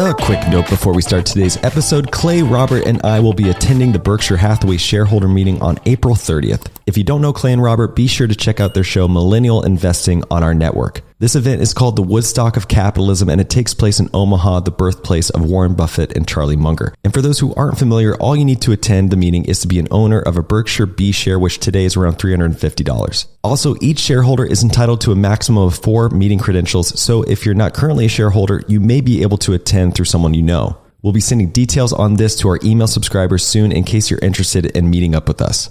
A quick note before we start today's episode, Clay, Robert, and I will be attending the Berkshire Hathaway shareholder meeting on April 30th. If you don't know Clay and Robert, be sure to check out their show Millennial Investing on our network. This event is called the Woodstock of Capitalism, and it takes place in Omaha, the birthplace of Warren Buffett and Charlie Munger. And for those who aren't familiar, all you need to attend the meeting is to be an owner of a Berkshire B share, which today is around $350. Also, each shareholder is entitled to a maximum of 4 meeting credentials, so if you're not currently a shareholder, you may be able to attend through someone you know. We'll be sending details on this to our email subscribers soon in case you're interested in meeting up with us.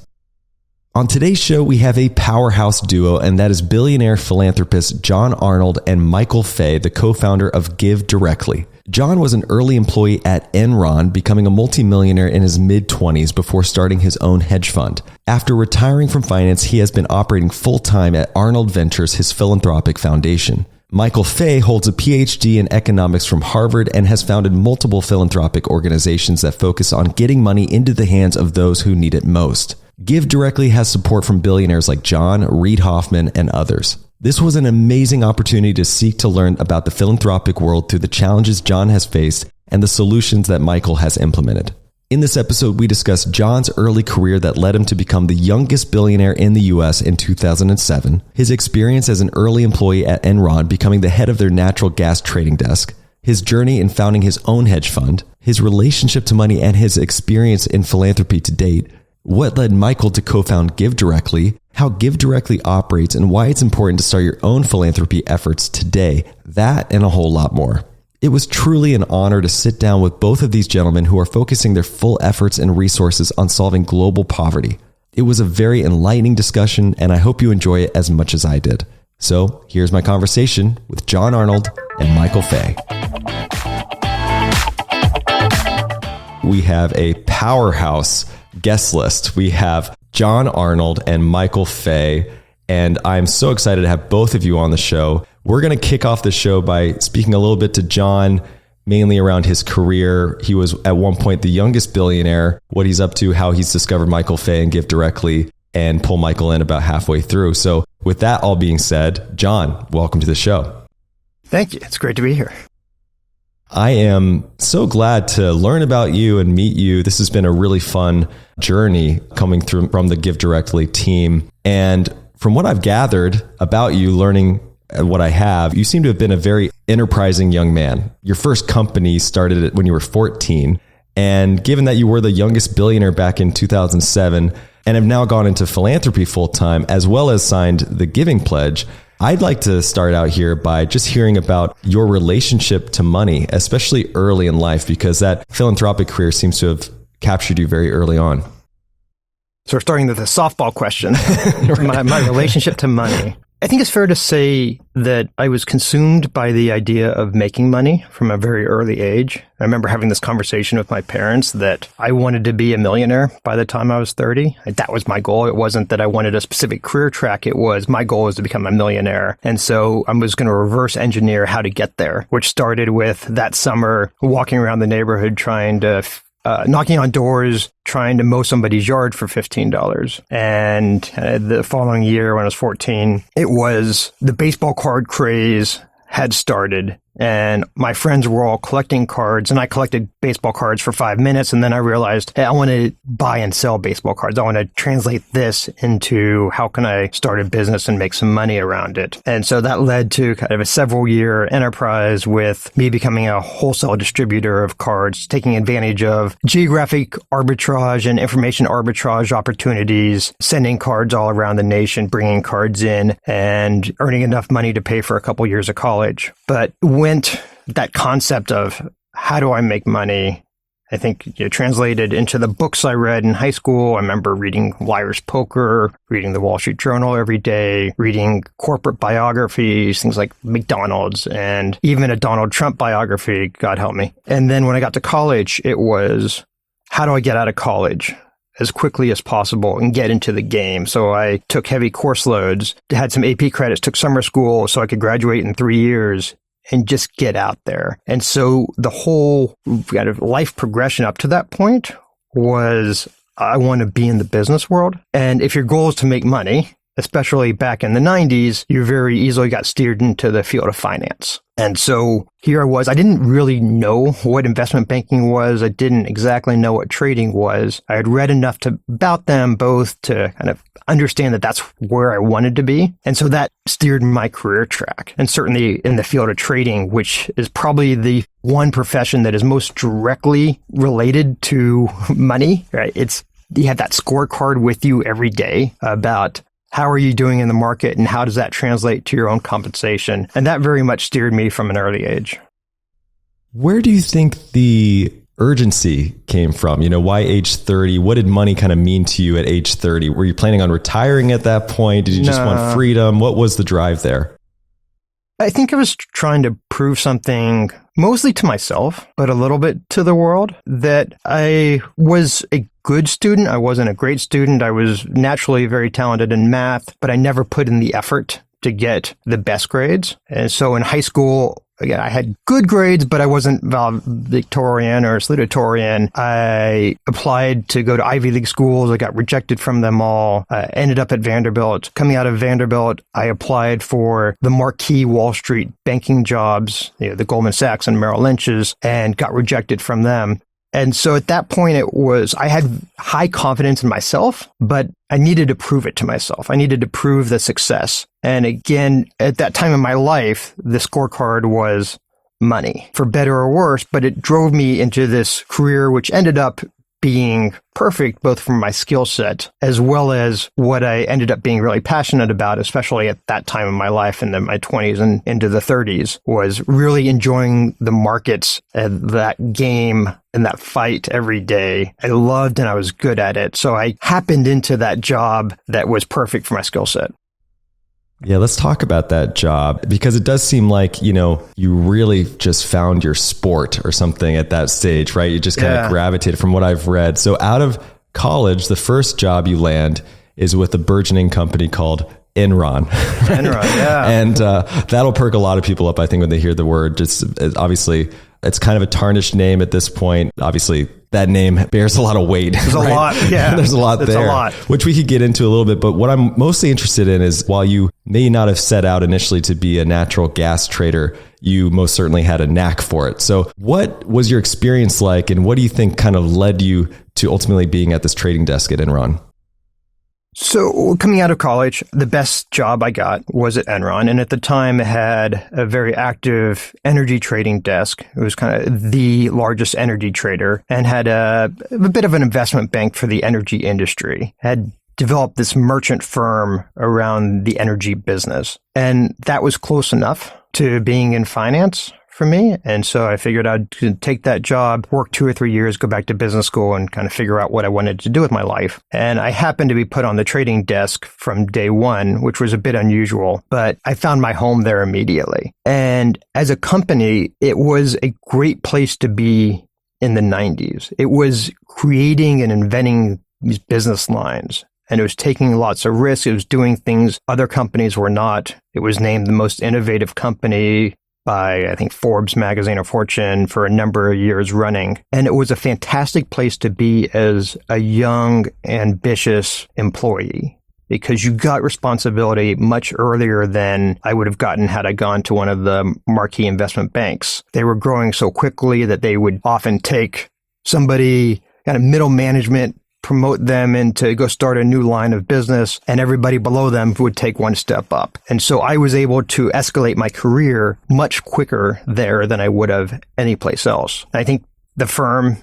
On today's show, we have a powerhouse duo, and that is billionaire philanthropist John Arnold and Michael Faye, the co-founder of GiveDirectly. John was an early employee at Enron, becoming a multimillionaire in his mid-20s before starting his own hedge fund. After retiring from finance, he has been operating full-time at Arnold Ventures, his philanthropic foundation. Michael Faye holds a PhD in economics from Harvard and has founded multiple philanthropic organizations that focus on getting money into the hands of those who need it most. GiveDirectly has support from billionaires like John, Reid Hoffman, and others. This was an amazing opportunity to seek to learn about the philanthropic world through the challenges John has faced and the solutions that Michael has implemented. In this episode, we discuss John's early career that led him to become the youngest billionaire in the US in 2007, his experience as an early employee at Enron, becoming the head of their natural gas trading desk, his journey in founding his own hedge fund, his relationship to money, and his experience in philanthropy to date, what led Michael to co-found GiveDirectly, how GiveDirectly operates, and why it's important to start your own philanthropy efforts today, that and a whole lot more. It was truly an honor to sit down with both of these gentlemen who are focusing their full efforts and resources on solving global poverty. It was a very enlightening discussion, and I hope you enjoy it as much as I did. So here's my conversation with John Arnold and Michael Faye. We have a powerhouse guest list. We have John Arnold and Michael Faye, and I'm so excited to have both of you on the show. We're going to kick off the show by speaking a little bit to John, mainly around his career. He was at one point the youngest billionaire, what he's up to, how he's discovered Michael Faye and GiveDirectly, and pull Michael in about halfway through. So with that all being said, John, welcome to the show. Thank you. It's great to be here. I am so glad to learn about you and meet you. This has been a really fun journey coming through from the GiveDirectly team. And from what I've gathered about you, learning what I have, you seem to have been a very enterprising young man. Your first company started when you were 14. And given that you were the youngest billionaire back in 2007 and have now gone into philanthropy full time, as well as signed the Giving Pledge, I'd like to start out here by just hearing about your relationship to money, especially early in life, because that philanthropic career seems to have captured you very early on. So we're starting with a softball question, my relationship to money. I think it's fair to say that I was consumed by the idea of making money from a very early age. I remember having this conversation with my parents that I wanted to be a millionaire by the time I was 30. That was my goal. It wasn't that I wanted a specific career track. It was my goal was to become a millionaire. And so I was going to reverse engineer how to get there, which started with that summer walking around the neighborhood trying to knocking on doors, trying to mow somebody's yard for $15. And the following year, when I was 14, it was the baseball card craze had started. And my friends were all collecting cards, and I collected baseball cards for 5 minutes. And then I realized, hey, I want to buy and sell baseball cards. I want to translate this into how can I start a business and make some money around it. And so that led to kind of a several-year enterprise with me becoming a wholesale distributor of cards, taking advantage of geographic arbitrage and information arbitrage opportunities, sending cards all around the nation, bringing cards in, and earning enough money to pay for a couple years of college. But went that concept of how do I make money, I think translated into the books I read in high school. I remember reading Liar's Poker, reading the Wall Street Journal every day, reading corporate biographies, things like McDonald's, and even a Donald Trump biography, God help me. And then when I got to college, it was, how do I get out of college as quickly as possible and get into the game? So I took heavy course loads, had some AP credits, took summer school so I could graduate in 3 years and just get out there. And so the whole kind of life progression up to that point was, I want to be in the business world. And if your goal is to make money, especially back in the 90s, you very easily got steered into the field of finance. And so here I was. I didn't really know what investment banking was. I didn't exactly know what trading was. I had read enough about them both to kind of understand that that's where I wanted to be. And so that steered my career track. And certainly in the field of trading, which is probably the one profession that is most directly related to money, right? You have that scorecard with you every day about how are you doing in the market and how does that translate to your own compensation? And that very much steered me from an early age. Where do you think the urgency came from? Why age 30? What did money kind of mean to you at age 30? Were you planning on retiring at that point? Did you just want freedom? What was the drive there? I think I was trying to prove something mostly to myself, but a little bit to the world, that I was a good student. I wasn't a great student. I was naturally very talented in math, but I never put in the effort to get the best grades. And so in high school, again, I had good grades, but I wasn't valedictorian or salutatorian. I applied to go to Ivy League schools. I got rejected from them all. Ended up at Vanderbilt. Coming out of Vanderbilt, I applied for the marquee Wall Street banking jobs, the Goldman Sachs and Merrill Lynch's, and got rejected from them. And so at that point, I had high confidence in myself, but I needed to prove it to myself. I needed to prove the success. And again, at that time in my life, the scorecard was money, for better or worse, but it drove me into this career, which ended up being perfect, both from my skill set as well as what I ended up being really passionate about, especially at that time in my life in my 20s and into the 30s, was really enjoying the markets and that game and that fight every day. I loved and I was good at it. So I happened into that job that was perfect for my skill set. Yeah, let's talk about that job, because it does seem like, you really just found your sport or something at that stage, right? You just kind of gravitated from what I've read. So out of college, the first job you land is with a burgeoning company called Enron. Enron, yeah. And that'll perk a lot of people up, I think, when they hear the word. Just obviously, it's kind of a tarnished name at this point. Obviously, that name bears a lot of weight. There's right? a lot, yeah. There's a lot there, a lot. Which we could get into a little bit. But what I'm mostly interested in is, while you may not have set out initially to be a natural gas trader, you most certainly had a knack for it. So what was your experience like, and what do you think kind of led you to ultimately being at this trading desk at Enron? So coming out of college, the best job I got was at Enron. And at the time, it had a very active energy trading desk. It was kind of the largest energy trader and had a bit of an investment bank for the energy industry. Had developed this merchant firm around the energy business. And that was close enough to being in finance for me. And so I figured I'd take that job, work 2 or 3 years, go back to business school and kind of figure out what I wanted to do with my life. And I happened to be put on the trading desk from day one, which was a bit unusual, but I found my home there immediately. And as a company, it was a great place to be in the 90s. It was creating and inventing these business lines. And it was taking lots of risks. It was doing things other companies were not. It was named the most innovative company by, I think, Forbes magazine or Fortune for a number of years running. And it was a fantastic place to be as a young, ambitious employee, because you got responsibility much earlier than I would have gotten had I gone to one of the marquee investment banks. They were growing so quickly that they would often take somebody, kind of middle management, promote them into go start a new line of business, and everybody below them would take one step up. And so I was able to escalate my career much quicker there than I would have anyplace else. I think the firm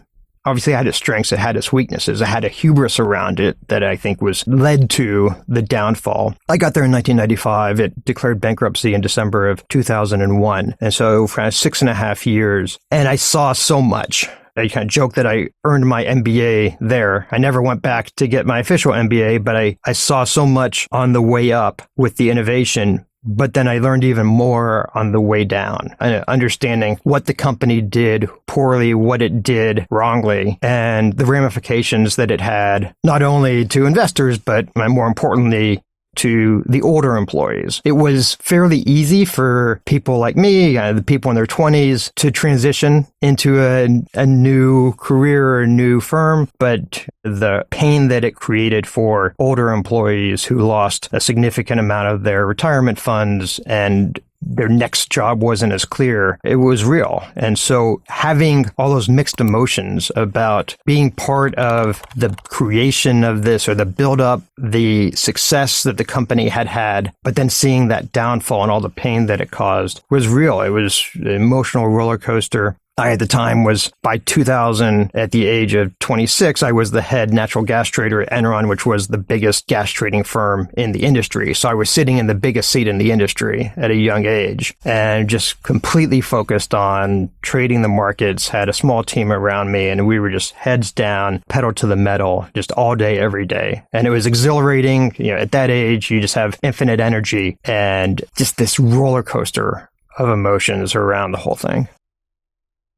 obviously had its strengths, it had its weaknesses, it had a hubris around it that I think led to the downfall. I got there in 1995. It declared bankruptcy in December of 2001. And so for 6.5 years, and I saw so much. I kind of joke that I earned my MBA there. I never went back to get my official MBA, but I saw so much on the way up with the innovation. But then I learned even more on the way down, understanding what the company did poorly, what it did wrongly, and the ramifications that it had, not only to investors, but more importantly, to the older employees. It was fairly easy for people like me, the people in their 20s, to transition into a new career or a new firm, but the pain that it created for older employees who lost a significant amount of their retirement funds and their next job wasn't as clear, it was real. And so having all those mixed emotions about being part of the creation of this or the build up, the success that the company had, but then seeing that downfall and all the pain that it caused was real. It was an emotional roller coaster. I, at the time, was by 2000, at the age of 26, I was the head natural gas trader at Enron, which was the biggest gas trading firm in the industry. So I was sitting in the biggest seat in the industry at a young age and just completely focused on trading the markets, had a small team around me, and we were just heads down, pedal to the metal, just all day, every day. And it was exhilarating. At that age, you just have infinite energy and just this roller coaster of emotions around the whole thing.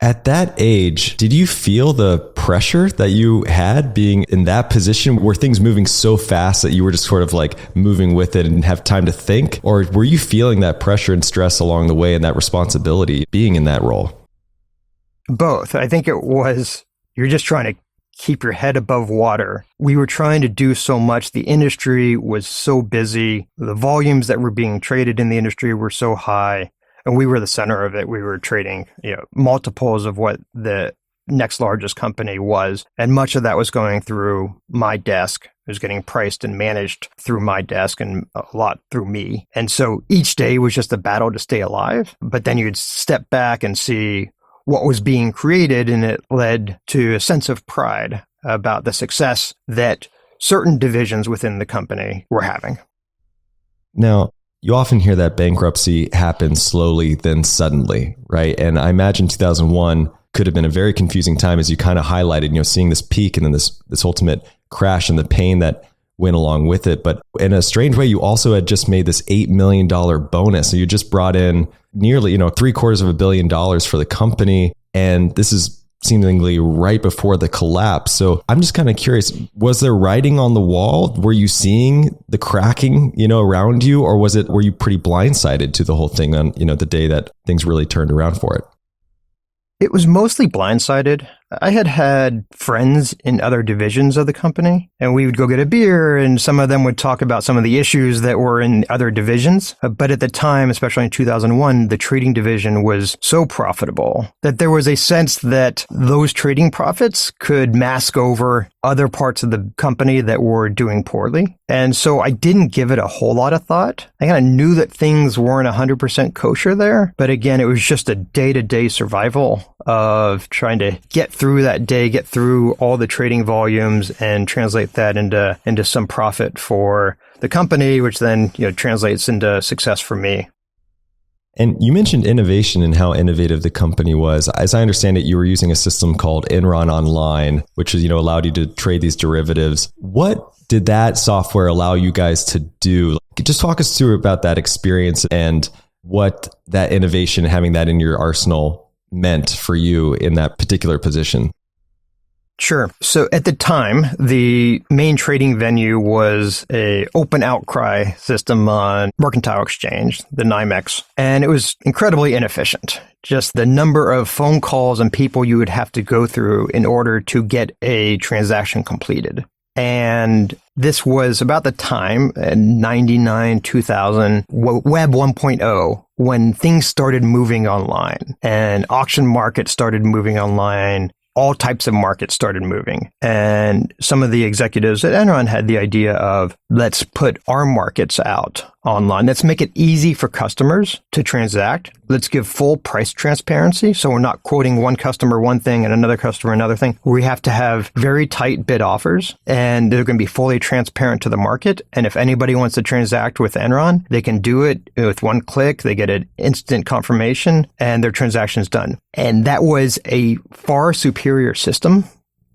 At that age, did you feel the pressure that you had being in that position? Were things moving so fast that you were just sort of like moving with it and didn't have time to think? Or were you feeling that pressure and stress along the way and that responsibility being in that role? Both. I think it was, you're just trying to keep your head above water. We were trying to do so much. The industry was so busy. The volumes that were being traded in the industry were so high. And we were the center of it. We were trading, multiples of what the next largest company was. And much of that was going through my desk. It was getting priced and managed through my desk and a lot through me. And so each day was just a battle to stay alive. But then you'd step back and see what was being created. And it led to a sense of pride about the success that certain divisions within the company were having. Now, you often hear that bankruptcy happens slowly, then suddenly, right? And I imagine 2001 could have been a very confusing time, as you kind of highlighted, seeing this peak and then this ultimate crash and the pain that went along with it. But in a strange way, you also had just made this $8 million bonus. So you just brought in nearly, $750 million for the company. And this is seemingly right before the collapse. So I'm just kind of curious, was there writing on the wall? Were you seeing the cracking, around you, or were you pretty blindsided to the whole thing on, the day that things really turned around for it? It was mostly blindsided. I had friends in other divisions of the company, and we would go get a beer, and some of them would talk about some of the issues that were in other divisions. But at the time, especially in 2001, the trading division was so profitable that there was a sense that those trading profits could mask over other parts of the company that were doing poorly. And so I didn't give it a whole lot of thought. I kind of knew that things weren't 100% kosher there. But again, it was just a day-to-day survival of trying to get through that day, get through all the trading volumes and translate that into some profit for the company, which then translates into success for me. And you mentioned innovation and how innovative the company was. As I understand it, you were using a system called Enron Online, which allowed you to trade these derivatives. What did that software allow you guys to do? Just talk us through about that experience and what that innovation, having that in your arsenal, meant for you in that particular position. Sure. So at the time, the main trading venue was a open outcry system on Mercantile Exchange, the NYMEX, and it was incredibly inefficient. Just the number of phone calls and people you would have to go through in order to get a transaction completed. And this was about the time, 99, 2000, Web 1.0, when things started moving online and auction markets started moving online. All types of markets started moving. And some of the executives at Enron had the idea of, let's put our markets out online. Let's make it easy for customers to transact. Let's give full price transparency. So we're not quoting one customer one thing and another customer another thing. We have to have very tight bid offers, and they're going to be fully transparent to the market. And if anybody wants to transact with Enron, they can do it with one click. They get an instant confirmation and their transaction's done. And that was a far superior system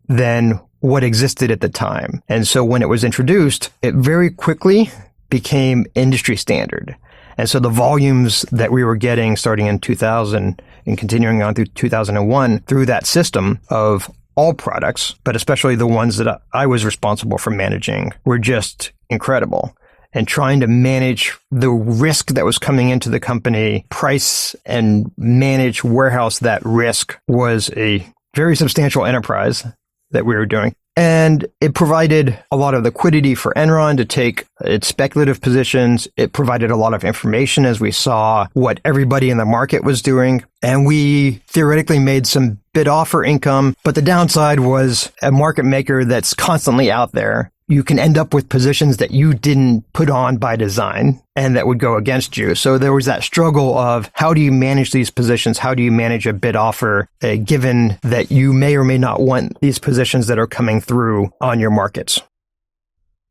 than what existed at the time. And so when it was introduced, it very quickly became industry standard. And so the volumes that we were getting starting in 2000 and continuing on through 2001 through that system of all products, but especially the ones that I was responsible for managing, were just incredible. and trying to manage the risk that was coming into the company, price and manage warehouse that risk was a very substantial enterprise that we were doing. And it provided a lot of liquidity for Enron to take its speculative positions. It provided a lot of information as we saw what everybody in the market was doing. And we theoretically made some bid offer income. But the downside was a market maker that's constantly out there. You can end up with positions that you didn't put on by design and that would go against you. So there was that struggle of how do you manage these positions? How do you manage a bid offer given that you may or may not want these positions that are coming through on your markets?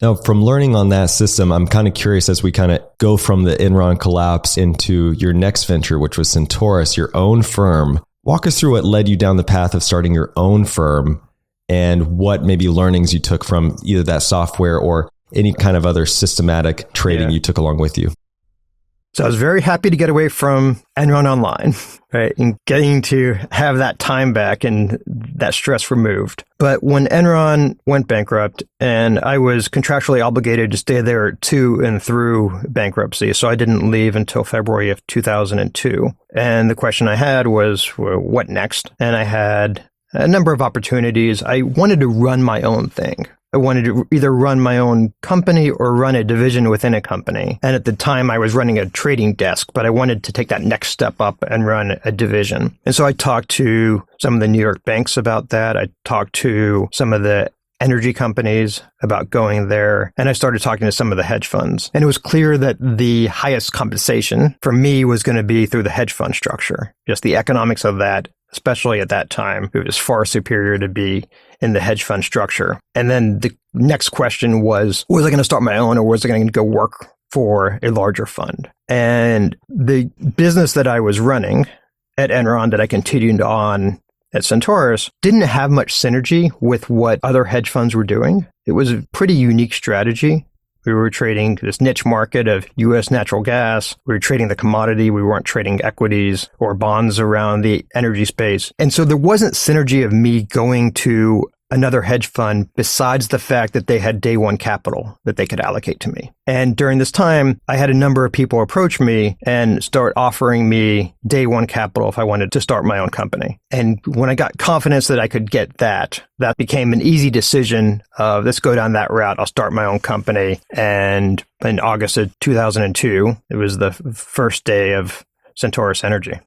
Now, from learning on that system, I'm kind of curious as we kind of go from the Enron collapse into your next venture, which was Centaurus, your own firm. Walk us through what led you down the path of starting your own firm and what maybe learnings you took from either that software or any kind of other systematic trading you took along with you. So I was very happy to get away from Enron Online, right, and getting to have that time back and that stress removed. But when Enron went bankrupt and I was contractually obligated to stay there to and through bankruptcy, so I didn't leave until February of 2002. And the question I had was, well, what next? And I had a number of opportunities. I wanted to run my own thing. I wanted to either run my own company or run a division within a company. And at the time, I was running a trading desk, but I wanted to take that next step up and run a division. And so I talked to some of the New York banks about that. I talked to some of the energy companies about going there. And I started talking to some of the hedge funds. And it was clear that the highest compensation for me was going to be through the hedge fund structure. Just the economics of that, especially at that time, it was far superior to be in the hedge fund structure. And then the next question was I going to start my own or was I going to go work for a larger fund? And the business that I was running at Enron that I continued on at Centaurus didn't have much synergy with what other hedge funds were doing. It was a pretty unique strategy. We were trading this niche market of U.S. natural gas. We were trading the commodity. We weren't trading equities or bonds around the energy space. And so there wasn't synergy of me going to another hedge fund besides the fact that they had day one capital that they could allocate to me. And during this time, I had a number of people approach me and start offering me day one capital if I wanted to start my own company. And when I got confidence that I could get that became an easy decision of let's go down that route. I'll start my own company. And in August of 2002, it was the first day of Centaurus Energy.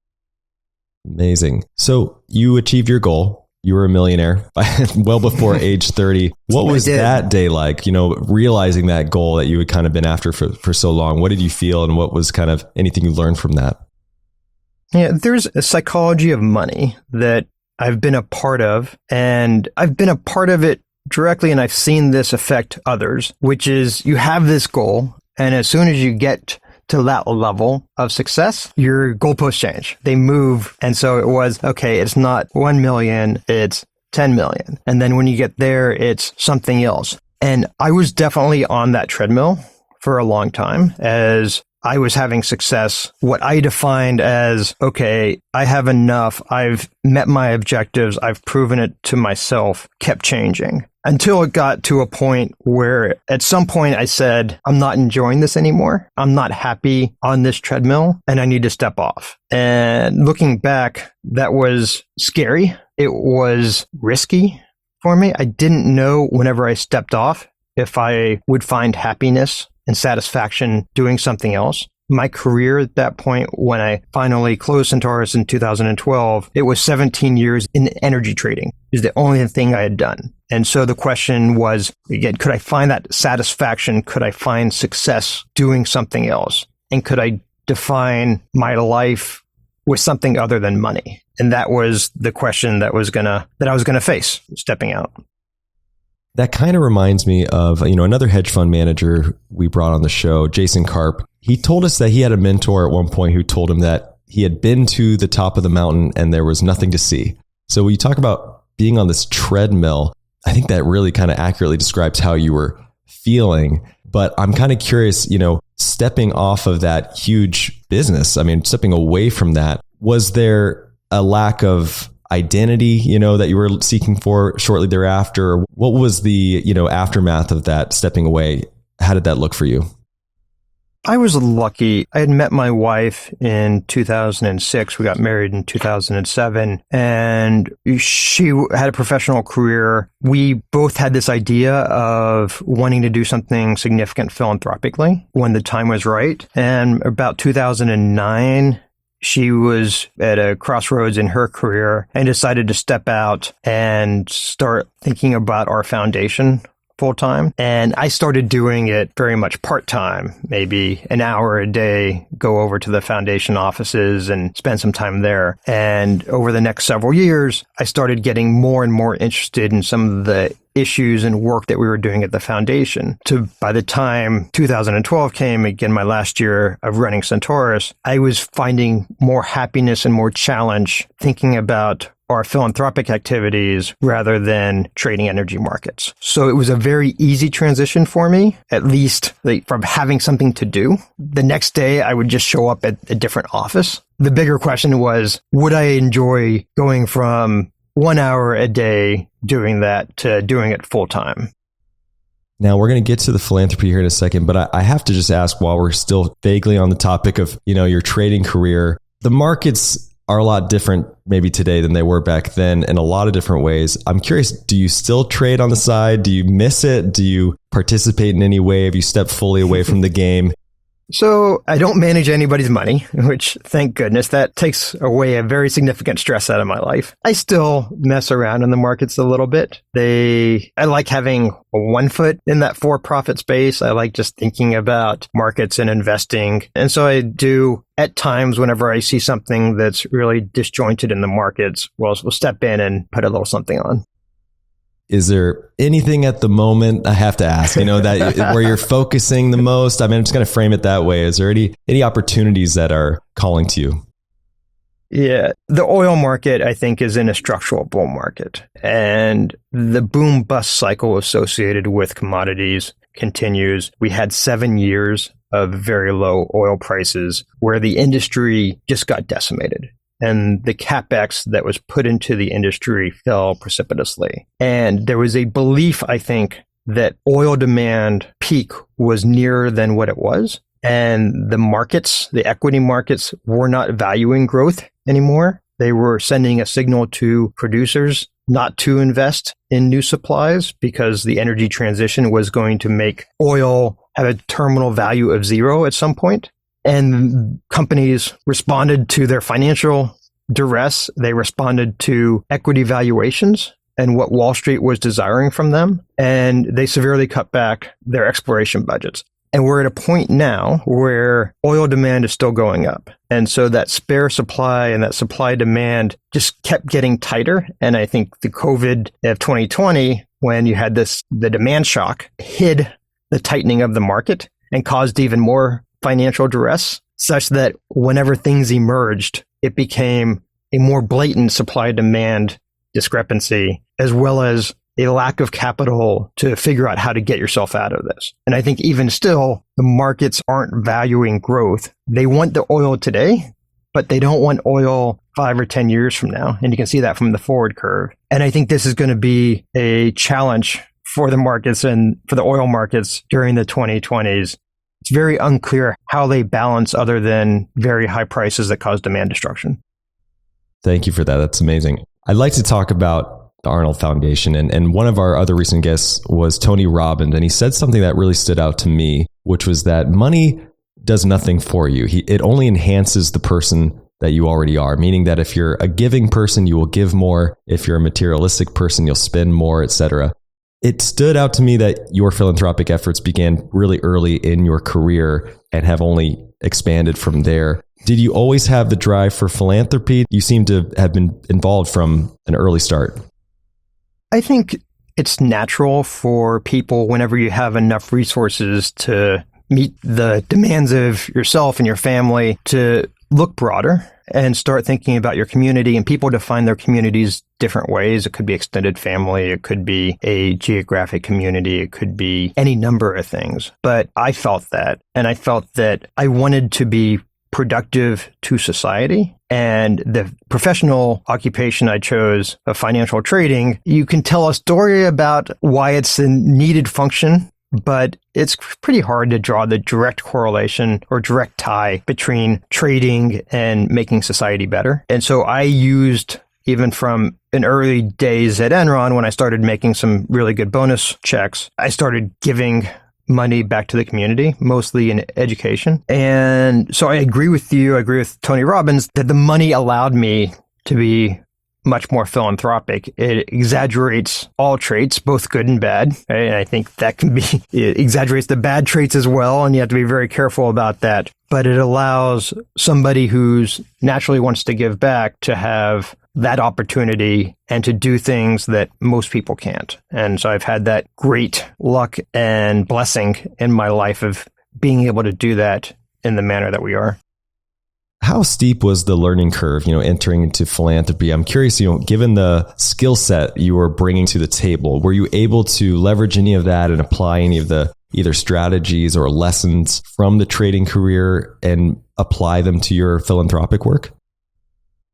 Amazing. So you achieved your goal. You were a millionaire well before age 30. What was that day like, realizing that goal that you had kind of been after for so long? What did you feel and what was kind of anything you learned from that? Yeah, there's a psychology of money that I've been a part of, and I've been a part of it directly, and I've seen this affect others, which is you have this goal, and as soon as you get to that level of success, your goalposts change. They move. And so it was, okay, it's not 1 million, it's 10 million. And then when you get there, it's something else. And I was definitely on that treadmill for a long time as I was having success. What I defined as, okay, I have enough. I've met my objectives. I've proven it to myself, kept changing. Until it got to a point where at some point I said, I'm not enjoying this anymore. I'm not happy on this treadmill and I need to step off. And looking back, that was scary. It was risky for me. I didn't know whenever I stepped off if I would find happiness and satisfaction doing something else. My career at that point, when I finally closed Centaurus in 2012, it was 17 years in energy trading. Is the only thing I had done. And so the question was, again, could I find that satisfaction? Could I find success doing something else? And could I define my life with something other than money? And that was the question that I was gonna face stepping out. That kind of reminds me of, another hedge fund manager we brought on the show, Jason Karp. He told us that he had a mentor at one point who told him that he had been to the top of the mountain and there was nothing to see. So when you talk about being on this treadmill, I think that really kind of accurately describes how you were feeling. But I'm kind of curious, stepping off of that huge business, stepping away from that, was there a lack of identity, that you were seeking for shortly thereafter? What was the, aftermath of that stepping away? How did that look for you? I was lucky. I had met my wife in 2006. We got married in 2007, and she had a professional career. We both had this idea of wanting to do something significant philanthropically when the time was right. And about 2009, she was at a crossroads in her career and decided to step out and start thinking about our foundation full-time. And I started doing it very much part-time, maybe an hour a day, go over to the foundation offices and spend some time there. And over the next several years, I started getting more and more interested in some of the issues and work that we were doing at the foundation. By the time 2012 came, again, my last year of running Centaurus, I was finding more happiness and more challenge thinking about our philanthropic activities rather than trading energy markets. So it was a very easy transition for me, at least from having something to do. The next day, I would just show up at a different office. The bigger question was, would I enjoy going from 1 hour a day doing that to doing it full time? Now, we're going to get to the philanthropy here in a second, but I have to just ask, while we're still vaguely on the topic of, your trading career, the markets are a lot different maybe today than they were back then in a lot of different ways. I'm curious, do you still trade on the side? Do you miss it? Do you participate in any way? Have you stepped fully away from the game? So I don't manage anybody's money, which, thank goodness, that takes away a very significant stress out of my life. I still mess around in the markets a little bit. I like having one foot in that for-profit space. I like just thinking about markets and investing. And so I do, at times, whenever I see something that's really disjointed in the markets, we'll step in and put a little something on. Is there anything at the moment, I have to ask, that where you're focusing the most? I mean, I'm just going to frame it that way. Is there any opportunities that are calling to you? Yeah, the oil market, I think, is in a structural bull market, and the boom bust cycle associated with commodities continues. We had 7 years of very low oil prices where the industry just got decimated. And the capex that was put into the industry fell precipitously. And there was a belief, I think, that oil demand peak was nearer than what it was. And the markets, the equity markets, were not valuing growth anymore. They were sending a signal to producers not to invest in new supplies because the energy transition was going to make oil have a terminal value of zero at some point. And companies responded to their financial duress. They responded to equity valuations and what Wall Street was desiring from them. And they severely cut back their exploration budgets. And we're at a point now where oil demand is still going up. And so that spare supply and that supply demand just kept getting tighter. And I think the COVID of 2020, when you had the demand shock, hid the tightening of the market and caused even more financial duress, such that whenever things emerged, it became a more blatant supply-demand discrepancy, as well as a lack of capital to figure out how to get yourself out of this. And I think even still, the markets aren't valuing growth. They want the oil today, but they don't want oil 5 or 10 years from now. And you can see that from the forward curve. And I think this is going to be a challenge for the markets and for the oil markets during the 2020s. It's very unclear how they balance other than very high prices that cause demand destruction. Thank you for that. That's amazing. I'd like to talk about the Arnold Foundation. And one of our other recent guests was Tony Robbins. And he said something that really stood out to me, which was that money does nothing for you. It only enhances the person that you already are, meaning that if you're a giving person, you will give more. If you're a materialistic person, you'll spend more, etc. It stood out to me that your philanthropic efforts began really early in your career and have only expanded from there. Did you always have the drive for philanthropy? You seem to have been involved from an early start. I think it's natural for people, whenever you have enough resources to meet the demands of yourself and your family, to look broader and start thinking about your community. And people define their communities different ways. It could be extended family. It could be a geographic community. It could be any number of things. But I felt that. And I felt that I wanted to be productive to society. And the professional occupation I chose of financial trading, you can tell a story about why it's a needed function, but it's pretty hard to draw the direct correlation or direct tie between trading and making society better. And so I used, even from in early days at Enron, when I started making some really good bonus checks, I started giving money back to the community, mostly in education. And so I agree with you, I agree with Tony Robbins, that the money allowed me to be much more philanthropic. It exaggerates all traits, both good and bad. Right? And I think that can be, it exaggerates the bad traits as well, and you have to be very careful about that. But it allows somebody who's naturally wants to give back to have that opportunity and to do things that most people can't. And so I've had that great luck and blessing in my life of being able to do that in the manner that we are. How steep was the learning curve, entering into philanthropy? I'm curious, given the skill set you were bringing to the table, were you able to leverage any of that and apply any of the either strategies or lessons from the trading career and apply them to your philanthropic work?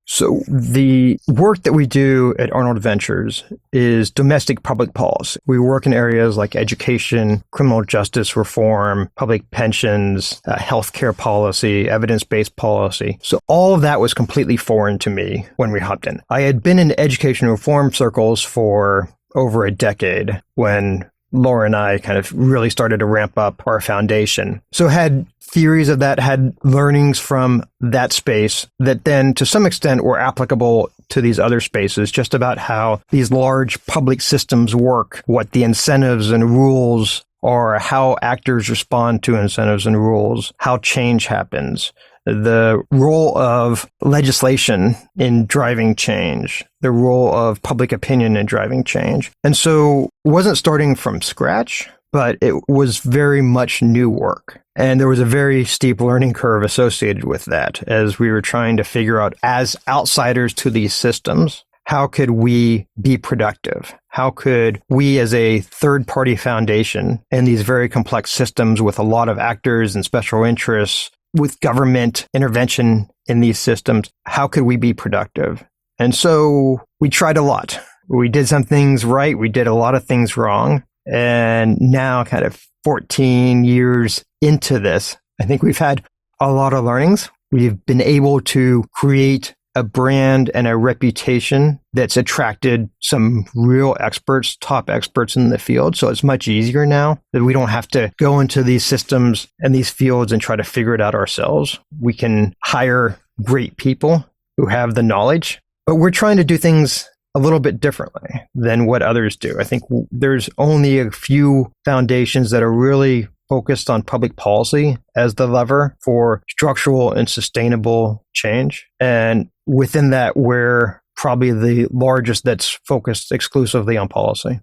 So the work that we do at Arnold Ventures is domestic public policy. We work in areas like education, criminal justice reform, public pensions, healthcare policy, evidence-based policy. So all of that was completely foreign to me when we hopped in. I had been in education reform circles for over a decade when Laura and I kind of really started to ramp up our foundation. So had theories of that, had learnings from that space that then to some extent were applicable to these other spaces, just about how these large public systems work, what the incentives and rules are, how actors respond to incentives and rules, how change happens, the role of legislation in driving change, the role of public opinion in driving change. And so it wasn't starting from scratch, but it was very much new work. And there was a very steep learning curve associated with that as we were trying to figure out, as outsiders to these systems, how could we be productive? How could we as a third-party foundation in these very complex systems with a lot of actors and special interests, with government intervention in these systems, how could we be productive? And so we tried a lot. We did some things right. We did a lot of things wrong. And now, kind of 14 years into this, I think we've had a lot of learnings. We've been able to create a brand and a reputation that's attracted some real experts, top experts in the field. So it's much easier now that we don't have to go into these systems and these fields and try to figure it out ourselves. We can hire great people who have the knowledge, but we're trying to do things a little bit differently than what others do. I think there's only a few foundations that are really focused on public policy as the lever for structural and sustainable change. And within that, we're probably the largest that's focused exclusively on policy.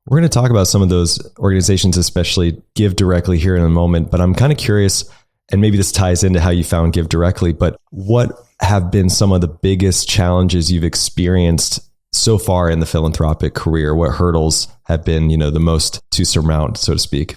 We're going to talk about some of those organizations, especially GiveDirectly here in a moment, but I'm kind of curious, and maybe this ties into how you found GiveDirectly, but what have been some of the biggest challenges you've experienced so far in the philanthropic career? What hurdles have been, the most to surmount, so to speak?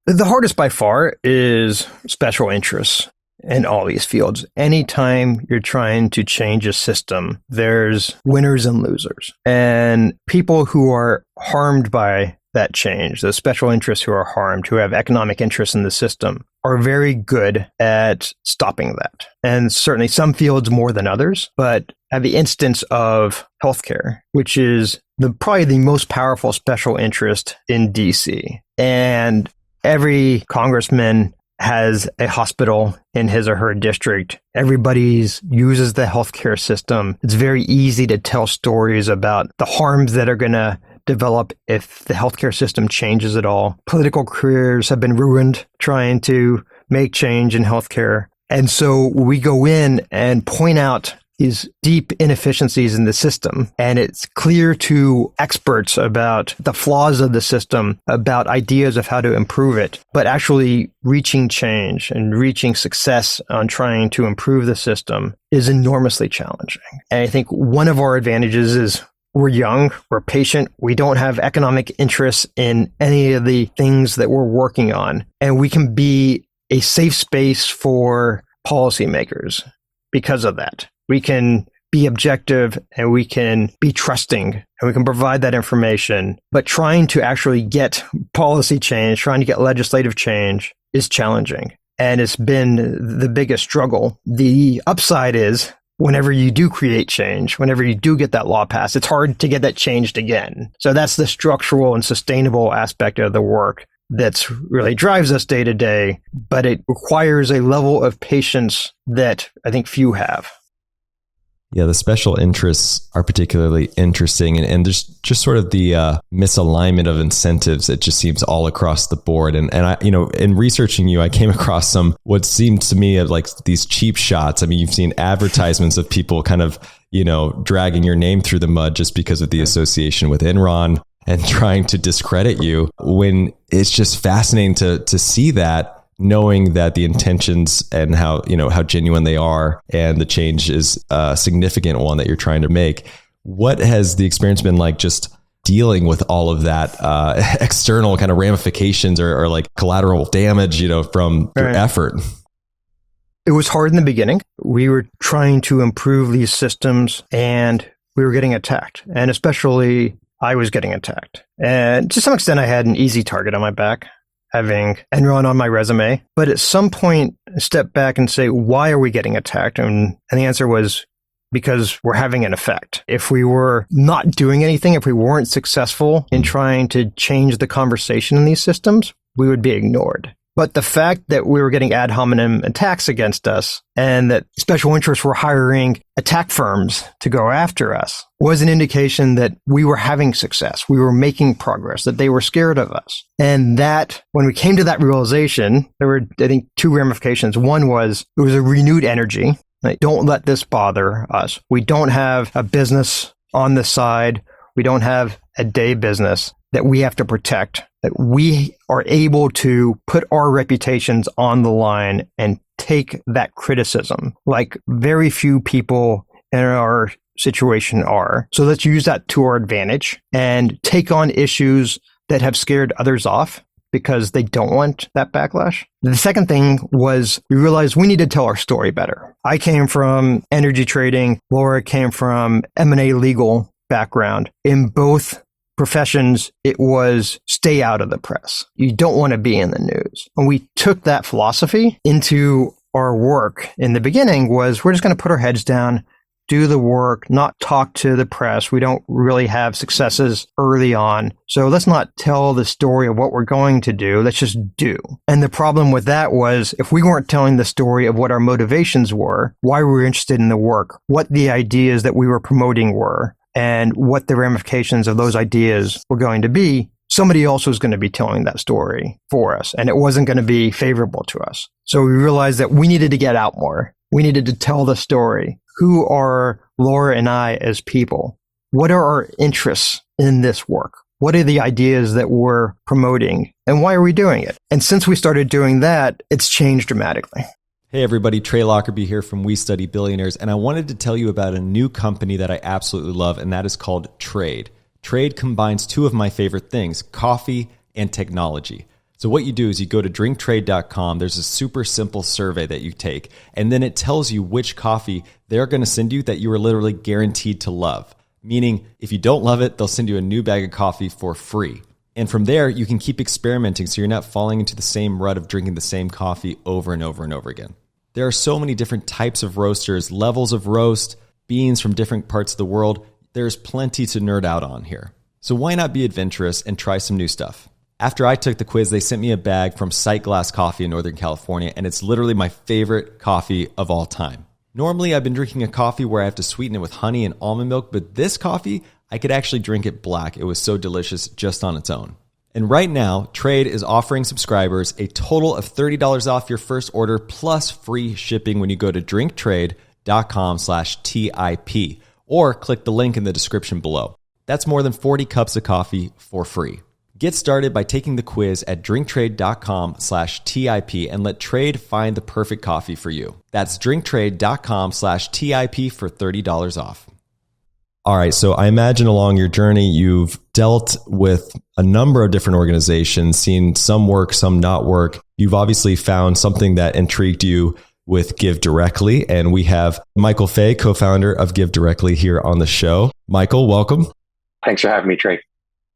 The hardest by far is special interests in all these fields. Anytime you're trying to change a system, there's winners and losers. And people who are harmed by that change, the special interests who are harmed, who have economic interests in the system, are very good at stopping that. And certainly some fields more than others, but at the instance of healthcare, which is probably the most powerful special interest in DC. And every congressman has a hospital in his or her district. Everybody uses the healthcare system. It's very easy to tell stories about the harms that are going to develop if the healthcare system changes at all. Political careers have been ruined trying to make change in healthcare. And so we go in and point out these deep inefficiencies in the system. And it's clear to experts about the flaws of the system, about ideas of how to improve it, but actually reaching change and reaching success on trying to improve the system is enormously challenging. And I think one of our advantages is we're young, we're patient, we don't have economic interests in any of the things that we're working on. And we can be a safe space for policymakers because of that. We can be objective and we can be trusting and we can provide that information. But trying to actually get policy change, trying to get legislative change is challenging. And it's been the biggest struggle. The upside is whenever you do create change, whenever you do get that law passed, it's hard to get that changed again. So that's the structural and sustainable aspect of the work that's really drives us day to day, but it requires a level of patience that I think few have. Yeah, the special interests are particularly interesting, and there's just sort of the misalignment of incentives. It just seems all across the board. And I, in researching you, I came across some what seemed to me like these cheap shots. I mean, you've seen advertisements of people kind of dragging your name through the mud just because of the association with Enron and trying to discredit you. When it's just fascinating to see that, knowing that the intentions and how genuine they are and the change is a significant one that you're trying to make. What has the experience been like just dealing with all of that external kind of ramifications or like collateral damage, from your effort? It was hard in the beginning. We were trying to improve these systems and we were getting attacked, and especially I was getting attacked. And to some extent, I had an easy target on my back, having Enron on my resume. But at some point, step back and say, why are we getting attacked? And the answer was because we're having an effect. If we were not doing anything, if we weren't successful in trying to change the conversation in these systems, we would be ignored. But the fact that we were getting ad hominem attacks against us and that special interests were hiring attack firms to go after us was an indication that we were having success. We were making progress, that they were scared of us. And that when we came to that realization, there were, I think, two ramifications. One was it was a renewed energy. Like, don't let this bother us. We don't have a business on the side. We don't have a day business that we have to protect, that we are able to put our reputations on the line and take that criticism like very few people in our situation are. So let's use that to our advantage and take on issues that have scared others off because they don't want that backlash. The second thing was we realized we need to tell our story better. I came from energy trading. Laura came from M&A legal background. In both professions, it was stay out of the press. You don't want to be in the news. And we took that philosophy into our work. In the beginning was we're just going to put our heads down, do the work, not talk to the press. We don't really have successes early on. So let's not tell the story of what we're going to do. Let's just do. And the problem with that was if we weren't telling the story of what our motivations were, why we were interested in the work, what the ideas that we were promoting were, and what the ramifications of those ideas were going to be, somebody else was going to be telling that story for us, and it wasn't going to be favorable to us. So we realized that we needed to get out more. We needed to tell the story. Who are Laura and I as people? What are our interests in this work? What are the ideas that we're promoting? And why are we doing it? And since we started doing that, it's changed dramatically. Hey everybody, Trey Lockerbie here from We Study Billionaires, and I wanted to tell you about a new company that I absolutely love, and that is called Trade. Trade combines two of my favorite things, coffee and technology. So what you do is you go to drinktrade.com, there's a super simple survey that you take, and then it tells you which coffee they're going to send you that you are literally guaranteed to love. Meaning, if you don't love it, they'll send you a new bag of coffee for free. And from there, you can keep experimenting so you're not falling into the same rut of drinking the same coffee over and over and over again. There are so many different types of roasters, levels of roast, beans from different parts of the world. There's plenty to nerd out on here. So why not be adventurous and try some new stuff? After I took the quiz, they sent me a bag from Sight Glass Coffee in Northern California, and it's literally my favorite coffee of all time. Normally, I've been drinking a coffee where I have to sweeten it with honey and almond milk, but this coffee, I could actually drink it black. It was so delicious just on its own. And right now, Trade is offering subscribers a total of $30 off your first order plus free shipping when you go to drinktrade.com/TIP or click the link in the description below. That's more than 40 cups of coffee for free. Get started by taking the quiz at drinktrade.com/TIP and let Trade find the perfect coffee for you. That's drinktrade.com/TIP for $30 off. All right, so I imagine along your journey, you've dealt with a number of different organizations, seen some work, some not work. You've obviously found something that intrigued you. with GiveDirectly. And we have Michael Faye, co-founder of GiveDirectly, here on the show. Michael, welcome. Thanks for having me, Trey.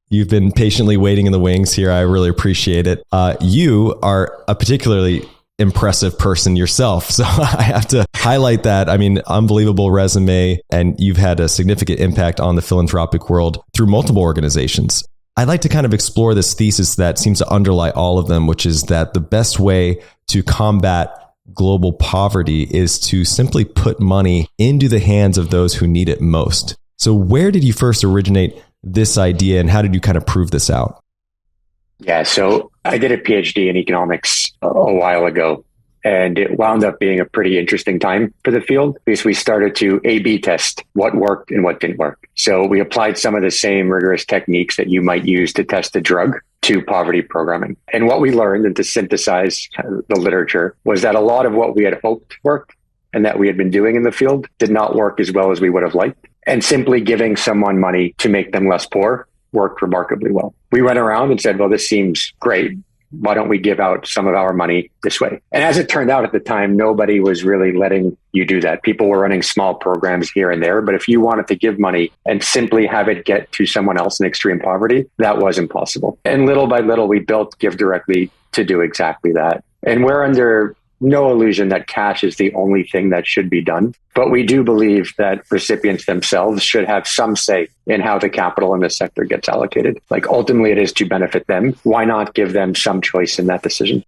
You've been patiently waiting in the wings here. I really appreciate it. You are a particularly impressive person yourself. So I have to highlight that. I mean, unbelievable resume, and you've had a significant impact on the philanthropic world through multiple organizations. I'd like to kind of explore this thesis that seems to underlie all of them, which is that the best way to combat global poverty is to simply put money into the hands of those who need it most. So where did you first originate this idea, and how did you kind of prove this out? Yeah, so I did a PhD in economics a while ago, and it wound up being a pretty interesting time for the field because we started to A/B test what worked and what didn't work. So we applied some of the same rigorous techniques that you might use to test a drug to poverty programming. And what we learned, and to synthesize the literature, was that a lot of what we had hoped worked and that we had been doing in the field did not work as well as we would have liked. And simply giving someone money to make them less poor worked remarkably well. We went around and said, well, this seems great. Why don't we give out some of our money this way? And as it turned out at the time, nobody was really letting you do that. People were running small programs here and there. But if you wanted to give money and simply have it get to someone else in extreme poverty, that was impossible. And little by little, we built GiveDirectly to do exactly that. And we're under no illusion that cash is the only thing that should be done. But we do believe that recipients themselves should have some say in how the capital in this sector gets allocated. Like ultimately it is to benefit them. Why not give them some choice in that decision?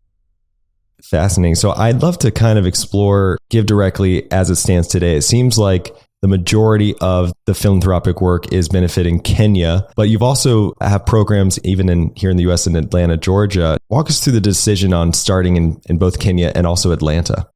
Fascinating. So I'd love to kind of explore GiveDirectly as it stands today. It seems like the majority of the philanthropic work is benefiting Kenya, but you've also have programs even here in the US in Atlanta, Georgia. Walk us through the decision on starting in both Kenya and also Atlanta.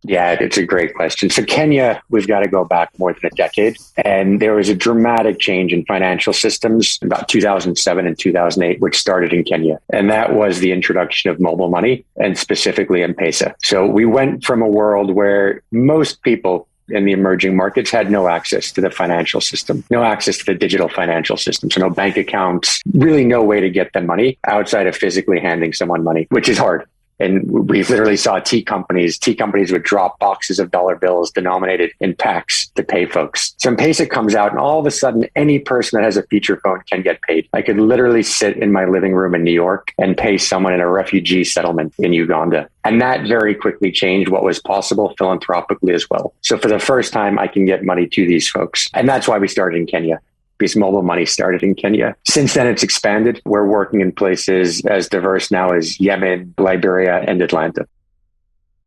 Yeah, it's a great question. So Kenya, we've got to go back more than a decade. And there was a dramatic change in financial systems about 2007 and 2008, which started in Kenya. And that was the introduction of mobile money and specifically M-Pesa. So we went from a world where most people in the emerging markets had no access to the financial system, no access to the digital financial system. So no bank accounts, really no way to get them money outside of physically handing someone money, which is hard. And we literally saw tea companies would drop boxes of dollar bills denominated in packs to pay folks. So M-Pesa comes out and all of a sudden, any person that has a feature phone can get paid. I could literally sit in my living room in New York and pay someone in a refugee settlement in Uganda. And that very quickly changed what was possible philanthropically as well. So for the first time, I can get money to these folks. And that's why we started in Kenya. Because mobile money started in Kenya. Since then, it's expanded. We're working in places as diverse now as Yemen, Liberia, and Atlanta.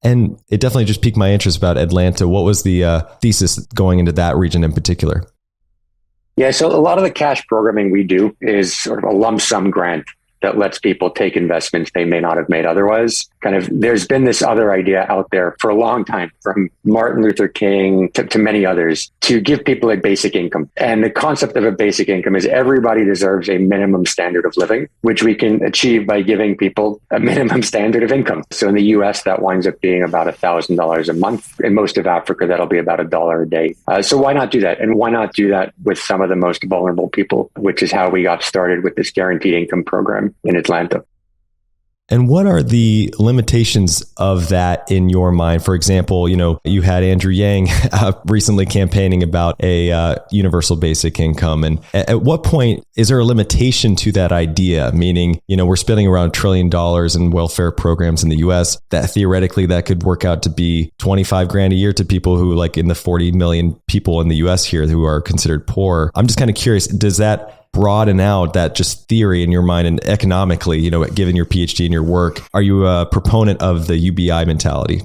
And it definitely just piqued my interest about Atlanta. What was the thesis going into that region in particular? Yeah, so a lot of the cash programming we do is sort of a lump sum grant that lets people take investments they may not have made otherwise. There's been this other idea out there for a long time, from Martin Luther King to many others, to give people a basic income. And the concept of a basic income is everybody deserves a minimum standard of living, which we can achieve by giving people a minimum standard of income. So in the US, that winds up being about $1,000 a month. In most of Africa, that'll be about $1 a day. So why not do that? And why not do that with some of the most vulnerable people, which is how we got started with this guaranteed income program in Atlanta. And what are the limitations of that in your mind? For example, you had Andrew Yang recently campaigning about a universal basic income. And at what point is there a limitation to that idea? Meaning, we're spending around $1 trillion in welfare programs in the US that theoretically that could work out to be 25 grand a year to people who like in the 40 million people in the US here who are considered poor. I'm just kind of curious, does that broaden out that just theory in your mind? And economically, given your PhD and your work, are you a proponent of the UBI mentality?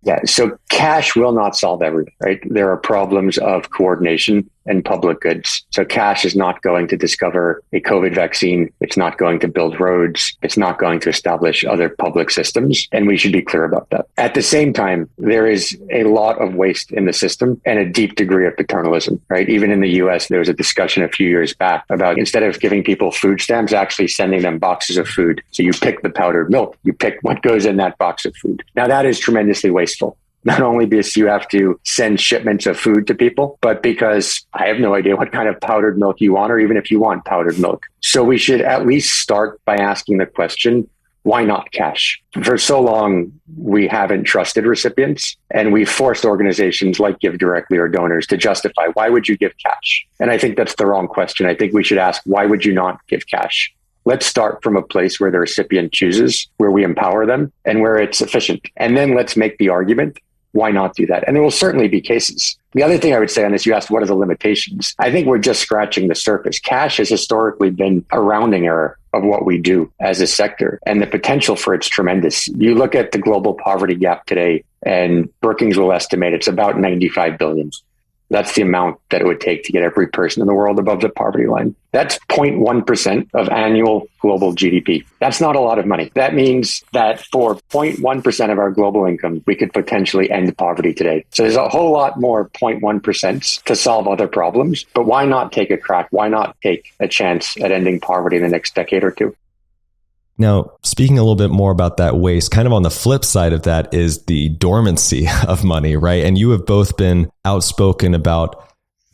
Yeah, so cash will not solve everything, right? There are problems of coordination and public goods. So cash is not going to discover a COVID vaccine. It's not going to build roads. It's not going to establish other public systems. And we should be clear about that. At the same time, there is a lot of waste in the system and a deep degree of paternalism, right? Even in the US, there was a discussion a few years back about instead of giving people food stamps, actually sending them boxes of food. So you pick the powdered milk, you pick what goes in that box of food. Now that is tremendously wasteful. Not only because you have to send shipments of food to people, but because I have no idea what kind of powdered milk you want, or even if you want powdered milk. So we should at least start by asking the question, Why not cash? For so long, we haven't trusted recipients, and we've forced organizations like GiveDirectly or donors to justify, why would you give cash? And I think that's the wrong question. I think we should ask, why would you not give cash? Let's start from a place where the recipient chooses, where we empower them, and where it's efficient. And then let's make the argument, why not do that? And there will certainly be cases. The other thing I would say on this, you asked, what are the limitations? I think we're just scratching the surface. Cash has historically been a rounding error of what we do as a sector, and the potential for it's tremendous. You look at the global poverty gap today, and Brookings will estimate it's about 95 billion. That's the amount that it would take to get every person in the world above the poverty line. That's 0.1% of annual global GDP. That's not a lot of money. That means that for 0.1% of our global income, we could potentially end poverty today. So there's a whole lot more 0.1% to solve other problems. But why not take a crack? Why not take a chance at ending poverty in the next decade or two? Now, speaking a little bit more about that waste, kind of on the flip side of that is the dormancy of money, right? And you have both been outspoken about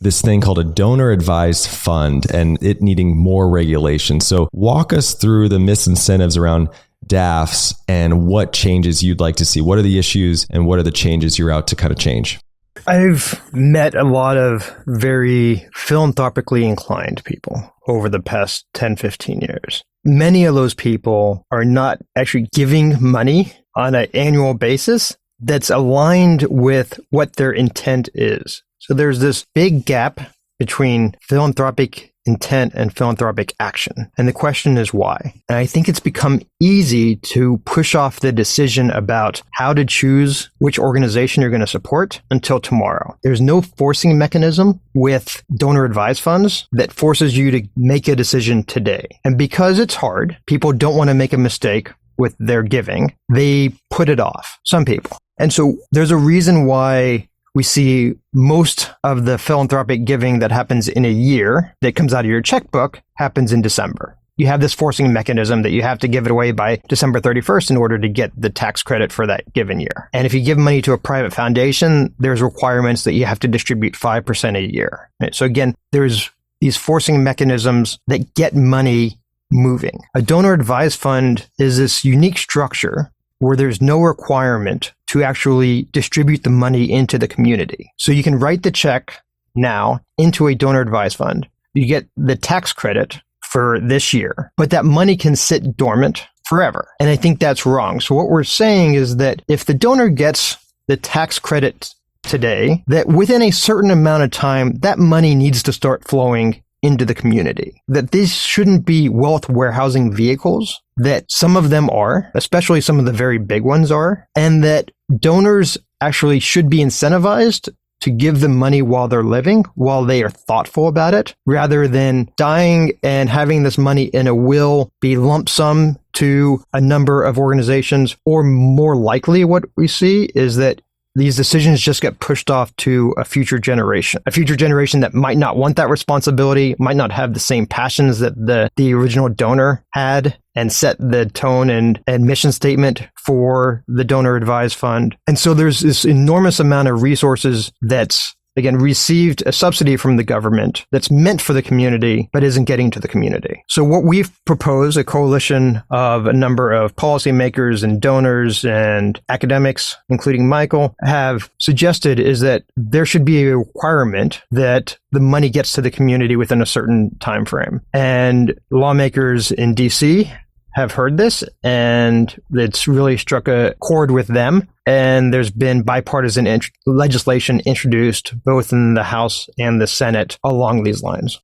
this thing called a donor advised fund and it needing more regulation. So walk us through the misincentives around DAFs and what changes you'd like to see. What are the issues and what are the changes you're out to kind of change? I've met a lot of very philanthropically inclined people over the past 10, 15 years. Many of those people are not actually giving money on an annual basis that's aligned with what their intent is. So there's this big gap between philanthropic intent and philanthropic action. And the question is why? And I think it's become easy to push off the decision about how to choose which organization you're going to support until tomorrow. There's no forcing mechanism with donor advised funds that forces you to make a decision today. And because it's hard, people don't want to make a mistake with their giving. They put it off, some people. And so there's a reason why we see most of the philanthropic giving that happens in a year that comes out of your checkbook happens in December. You have this forcing mechanism that you have to give it away by December 31st in order to get the tax credit for that given year. And if you give money to a private foundation, there's requirements that you have to distribute 5% a year. Right? So again, there's these forcing mechanisms that get money moving. A donor advised fund is this unique structure where there's no requirement to actually distribute the money into the community. So you can write the check now into a donor advised fund. You get the tax credit for this year, but that money can sit dormant forever. And I think that's wrong. So what we're saying is that if the donor gets the tax credit today, that within a certain amount of time, that money needs to start flowing into the community. That these shouldn't be wealth warehousing vehicles, that some of them are, especially some of the very big ones are, and that donors actually should be incentivized to give them money while they're living, while they are thoughtful about it, rather than dying and having this money in a will be lump sum to a number of organizations. Or more likely what we see is that these decisions just get pushed off to a future generation that might not want that responsibility, might not have the same passions that the original donor had and set the tone and mission statement for the donor advised fund. And so there's this enormous amount of resources that's, again, received a subsidy from the government that's meant for the community, but isn't getting to the community. So what we've proposed, a coalition of a number of policymakers and donors and academics, including Michael, have suggested is that there should be a requirement that the money gets to the community within a certain time frame. And lawmakers in DC have heard this, and it's really struck a chord with them. And there's been bipartisan legislation introduced both in the House and the Senate along these lines.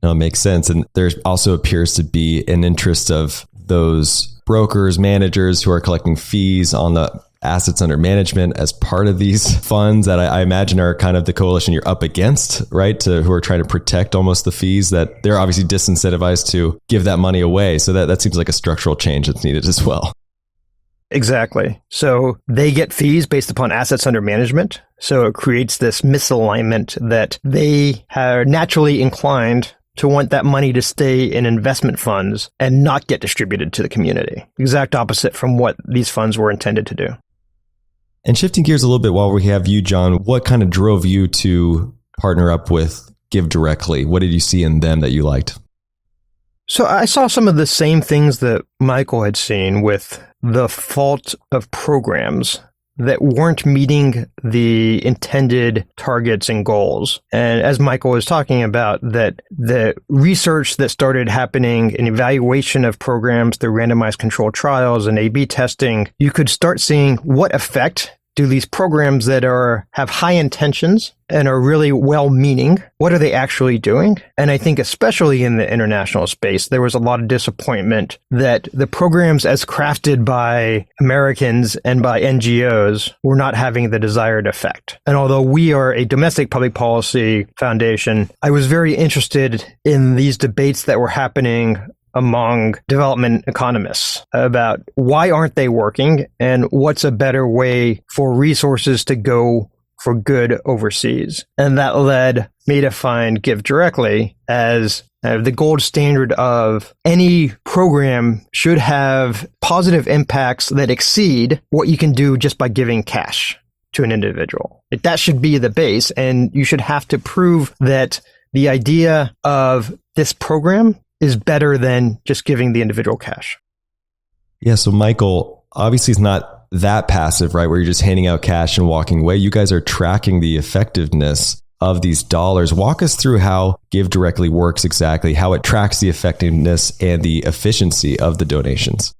No, it makes sense. And there also appears to be an interest of those brokers, managers who are collecting fees on the assets under management as part of these funds that I imagine are kind of the coalition you're up against, right? Who are trying to protect almost the fees, that they're obviously disincentivized to give that money away. So that seems like a structural change that's needed as well. Exactly. So they get fees based upon assets under management. So it creates this misalignment that they are naturally inclined to want that money to stay in investment funds and not get distributed to the community. Exact opposite from what these funds were intended to do. And shifting gears a little bit while we have you, John, what kind of drove you to partner up with GiveDirectly? What did you see in them that you liked? So I saw some of the same things that Michael had seen with the fault of programs that weren't meeting the intended targets and goals. And as Michael was talking about, that the research that started happening in evaluation of programs through randomized controlled trials and A/B testing, you could start seeing what effect do these programs that have high intentions and are really well-meaning, what are they actually doing? And I think especially in the international space, there was a lot of disappointment that the programs as crafted by Americans and by NGOs were not having the desired effect. And although we are a domestic public policy foundation, I was very interested in these debates that were happening among development economists about why aren't they working and what's a better way for resources to go for good overseas. And that led me to find GiveDirectly as the gold standard of any program should have positive impacts that exceed what you can do just by giving cash to an individual. That should be the base, and you should have to prove that the idea of this program is better than just giving the individual cash. Yeah. So Michael, obviously it's not that passive, right? Where you're just handing out cash and walking away. You guys are tracking the effectiveness of these dollars. Walk us through how GiveDirectly works exactly, how it tracks the effectiveness and the efficiency of the donations.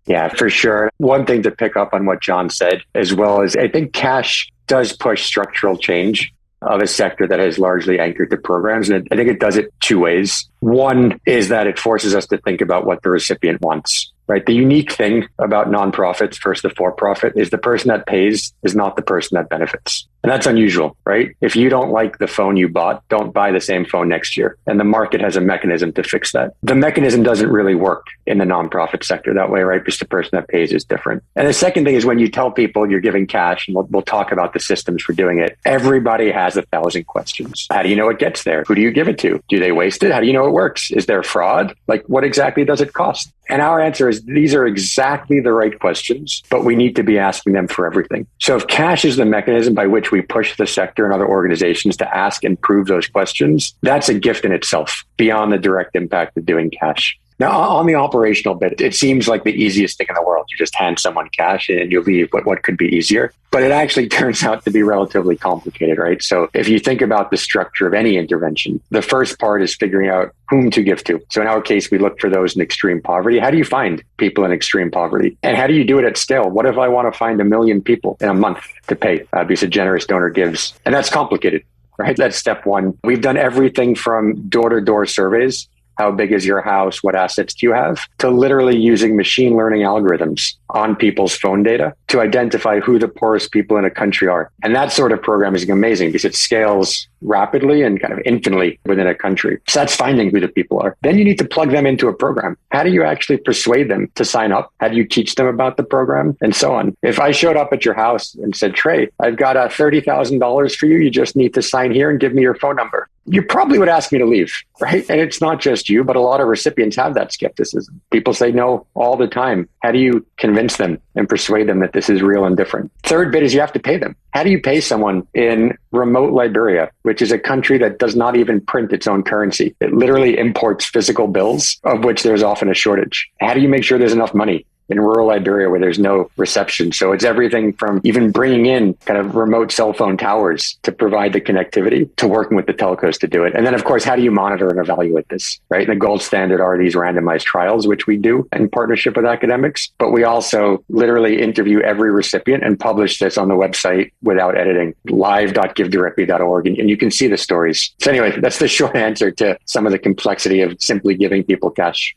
Yeah, for sure. One thing to pick up on what John said, as well as I think cash does push structural change of a sector that is largely anchored to programs. And I think it does it two ways. One is that it forces us to think about what the recipient wants, right? The unique thing about nonprofits versus the for-profit is the person that pays is not the person that benefits. And that's unusual, right? If you don't like the phone you bought, don't buy the same phone next year. And the market has a mechanism to fix that. The mechanism doesn't really work in the nonprofit sector that way, right? Because the person that pays is different. And the second thing is when you tell people you're giving cash, and we'll talk about the systems for doing it, everybody has 1,000 questions. How do you know it gets there? Who do you give it to? Do they waste it? How do you know it works? Is there fraud? Like, what exactly does it cost? And our answer is these are exactly the right questions, but we need to be asking them for everything. So if cash is the mechanism by which we push the sector and other organizations to ask and prove those questions, that's a gift in itself beyond the direct impact of doing cash. Now, on the operational bit, it seems like the easiest thing in the world. You just hand someone cash and you leave. What could be easier? But it actually turns out to be relatively complicated, right? So if you think about the structure of any intervention, the first part is figuring out whom to give to. So in our case, we look for those in extreme poverty. How do you find people in extreme poverty? And how do you do it at scale? What if I want to find 1 million people in a month to pay because a generous donor gives? And that's complicated, right? That's step one. We've done everything from door-to-door surveys. How big is your house? What assets do you have? To literally using machine learning algorithms on people's phone data to identify who the poorest people in a country are. And that sort of program is amazing because it scales rapidly and kind of infinitely within a country. So that's finding who the people are. Then you need to plug them into a program. How do you actually persuade them to sign up? How do you teach them about the program? And so on. If I showed up at your house and said, Trey, I've got $30,000 for you. You just need to sign here and give me your phone number. You probably would ask me to leave, right? And it's not just you, but a lot of recipients have that skepticism. People say no all the time. How do you convince them and persuade them that this is real and different? Third bit is you have to pay them. How do you pay someone in remote Liberia, which is a country that does not even print its own currency? It literally imports physical bills, of which there's often a shortage. How do you make sure there's enough money in rural Liberia where there's no reception? So it's everything from even bringing in kind of remote cell phone towers to provide the connectivity to working with the telcos to do it. And then, of course, how do you monitor and evaluate this, right? And the gold standard are these randomized trials, which we do in partnership with academics. But we also literally interview every recipient and publish this on the website without editing, live.givedirectly.org. And you can see the stories. So anyway, that's the short answer to some of the complexity of simply giving people cash.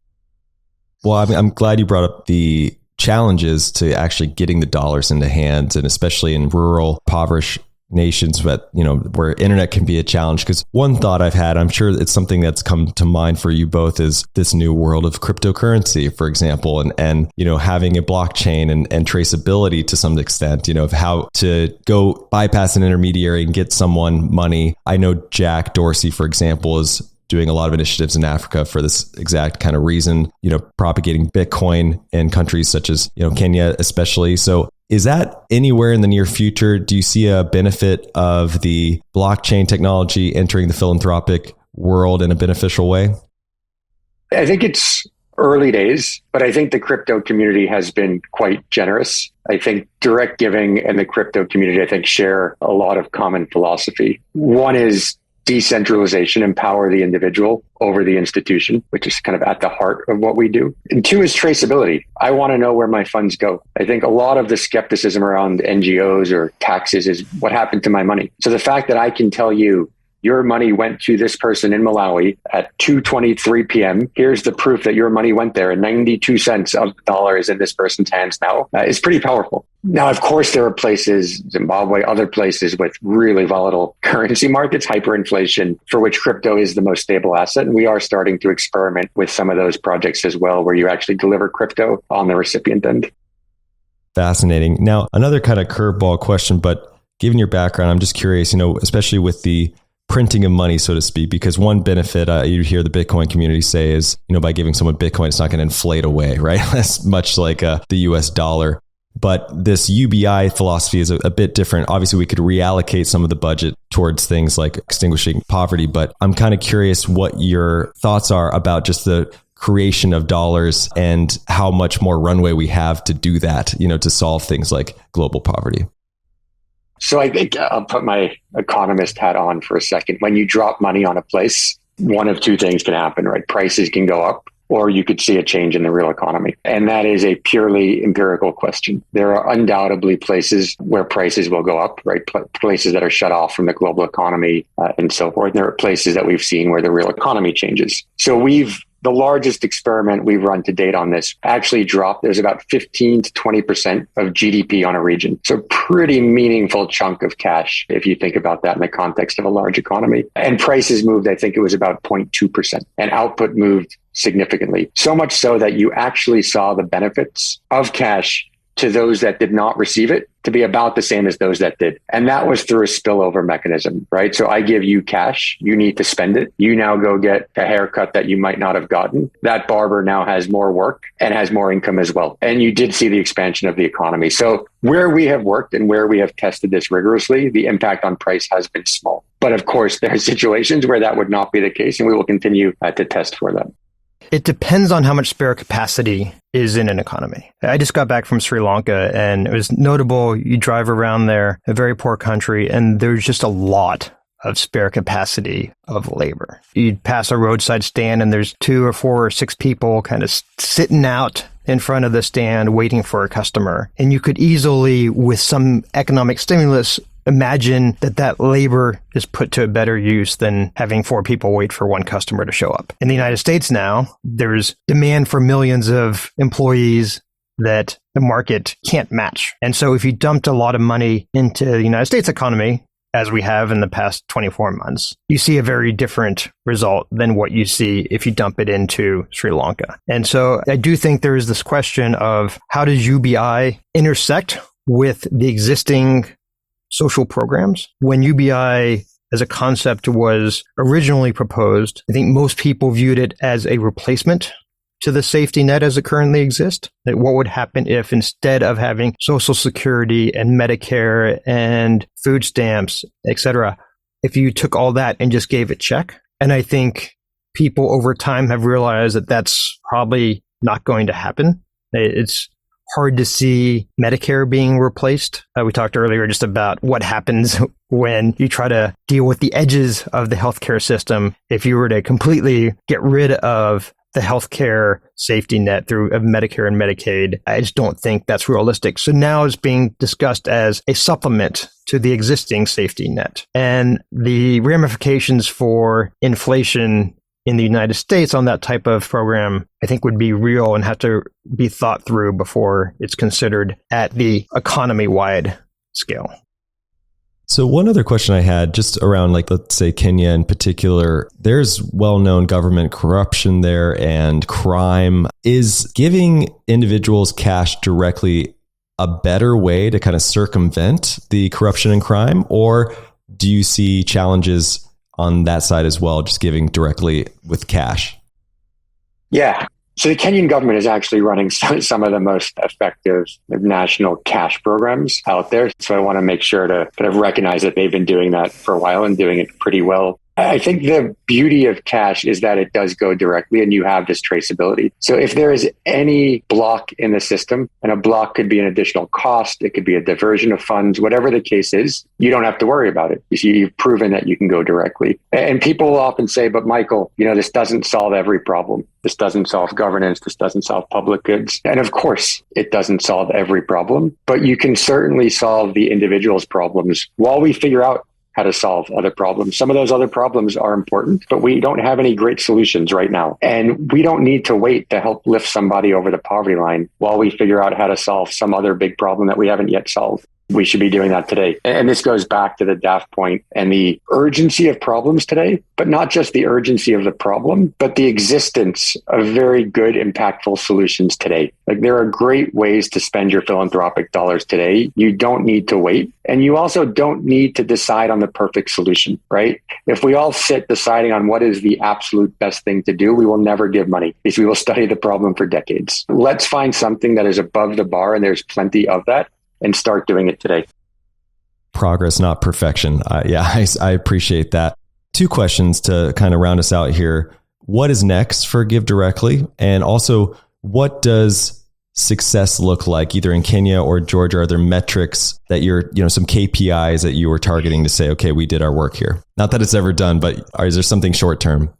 Well, I'm glad you brought up the challenges to actually getting the dollars into hands, and especially in rural, impoverished nations, but where internet can be a challenge. Because one thought I've had, I'm sure it's something that's come to mind for you both, is this new world of cryptocurrency, for example, and having a blockchain and traceability to some extent, of how to go bypass an intermediary and get someone money. I know Jack Dorsey, for example, is doing a lot of initiatives in Africa for this exact kind of reason, propagating Bitcoin in countries such as, Kenya, especially. So is that anywhere in the near future? Do you see a benefit of the blockchain technology entering the philanthropic world in a beneficial way? I think it's early days, but I think the crypto community has been quite generous. I think direct giving and the crypto community, I think, share a lot of common philosophy. One is decentralization, empower the individual over the institution, which is kind of at the heart of what we do. And two is traceability. I want to know where my funds go. I think a lot of the skepticism around NGOs or taxes is what happened to my money. So the fact that I can tell you, your money went to this person in Malawi at 2:23 p.m. Here's the proof that your money went there, and 92 cents of the dollar is in this person's hands now, is pretty powerful. Now, of course, there are places, Zimbabwe, other places with really volatile currency markets, hyperinflation, for which crypto is the most stable asset. And we are starting to experiment with some of those projects as well, where you actually deliver crypto on the recipient end. Fascinating. Now, another kind of curveball question, but given your background, I'm just curious, especially with the printing of money, so to speak, because one benefit you hear the Bitcoin community say is, by giving someone Bitcoin, it's not going to inflate away, right? That's much like the US dollar. But this UBI philosophy is a bit different. Obviously, we could reallocate some of the budget towards things like extinguishing poverty, but I'm kind of curious what your thoughts are about just the creation of dollars and how much more runway we have to do that, to solve things like global poverty. So I think I'll put my economist hat on for a second. When you drop money on a place, one of two things can happen, right? Prices can go up, or you could see a change in the real economy. And that is a purely empirical question. There are undoubtedly places where prices will go up, right? Places that are shut off from the global economy and so forth. There are places that we've seen where the real economy changes. So the largest experiment we've run to date on this actually dropped. There's about 15 to 20% of GDP on a region. So pretty meaningful chunk of cash, if you think about that in the context of a large economy. And prices moved, I think it was about 0.2%. And output moved significantly. So much so that you actually saw the benefits of cash to those that did not receive it to be about the same as those that did. And that was through a spillover mechanism, right? So I give you cash, you need to spend it. You now go get a haircut that you might not have gotten. That barber now has more work and has more income as well. And you did see the expansion of the economy. So where we have worked and where we have tested this rigorously, the impact on price has been small. But of course, there are situations where that would not be the case, and we will continue to test for that. It depends on how much spare capacity is in an economy. I just got back from Sri Lanka, and it was notable. You drive around there, a very poor country, and there's just a lot of spare capacity of labor. You'd pass a roadside stand, and there's 2 or 4 or 6 people kind of sitting out in front of the stand waiting for a customer. And you could easily, with some economic stimulus, imagine that labor is put to a better use than having 4 people wait for one customer to show up. In the United States now, there's demand for millions of employees that the market can't match. And so if you dumped a lot of money into the United States economy, as we have in the past 24 months, you see a very different result than what you see if you dump it into Sri Lanka. And so I do think there is this question of how does UBI intersect with the existing social programs? When UBI as a concept was originally proposed, I think most people viewed it as a replacement to the safety net as it currently exists. That what would happen if instead of having Social Security and Medicare and food stamps, et cetera, if you took all that and just gave a check? And I think people over time have realized that that's probably not going to happen. It's hard to see Medicare being replaced. We talked earlier just about what happens when you try to deal with the edges of the healthcare system. If you were to completely get rid of the healthcare safety net through Medicare and Medicaid, I just don't think that's realistic. So now it's being discussed as a supplement to the existing safety net. And the ramifications for inflation in the United States on that type of program, I think would be real and have to be thought through before it's considered at the economy-wide scale. So one other question I had just around, like, let's say Kenya in particular, there's well-known government corruption there and crime. Is giving individuals cash directly a better way to kind of circumvent the corruption and crime? Or do you see challenges on that side as well, just giving directly with cash? Yeah. So the Kenyan government is actually running some of the most effective national cash programs out there. So I want to make sure to kind of recognize that they've been doing that for a while and doing it pretty well. I think the beauty of cash is that it does go directly and you have this traceability. So if there is any block in the system, and a block could be an additional cost, it could be a diversion of funds, whatever the case is, you don't have to worry about it. You see, you've proven that you can go directly. And people will often say, but Michael, this doesn't solve every problem. This doesn't solve governance. This doesn't solve public goods. And of course, it doesn't solve every problem, but you can certainly solve the individual's problems while we figure out how to solve other problems. Some of those other problems are important, but we don't have any great solutions right now. And we don't need to wait to help lift somebody over the poverty line while we figure out how to solve some other big problem that we haven't yet solved. We should be doing that today. And this goes back to the Daft point and the urgency of problems today, but not just the urgency of the problem, but the existence of very good, impactful solutions today. Like, there are great ways to spend your philanthropic dollars today. You don't need to wait. And you also don't need to decide on the perfect solution, right? If we all sit deciding on what is the absolute best thing to do, we will never give money because we will study the problem for decades. Let's find something that is above the bar, and there's plenty of that, and start doing it today. Progress, not perfection. I appreciate that. 2 questions to kind of round us out here. What is next for GiveDirectly? And also, what does success look like either in Kenya or Georgia? Are there metrics that you're, some KPIs that you were targeting to say, okay, we did our work here? Not that it's ever done, but is there something short term?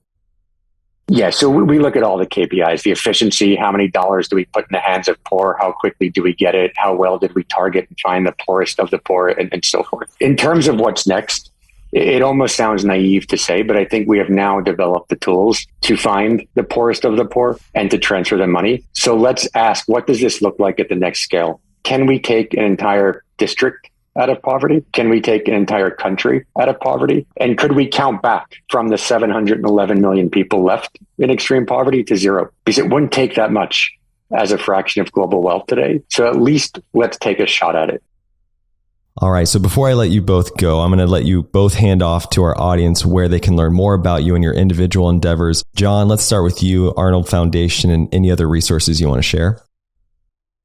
Yeah, so we look at all the KPIs, the efficiency, how many dollars do we put in the hands of poor, how quickly do we get it, how well did we target and find the poorest of the poor, and so forth. In terms of what's next, it almost sounds naive to say, but I think we have now developed the tools to find the poorest of the poor and to transfer them money. So let's ask, what does this look like at the next scale? Can we take an entire district out of poverty? Can we take an entire country out of poverty? And could we count back from the 711 million people left in extreme poverty to 0? Because it wouldn't take that much as a fraction of global wealth today. So at least let's take a shot at it. All right. So before I let you both go, I'm going to let you both hand off to our audience where they can learn more about you and your individual endeavors. John, let's start with you, Arnold Foundation, and any other resources you want to share.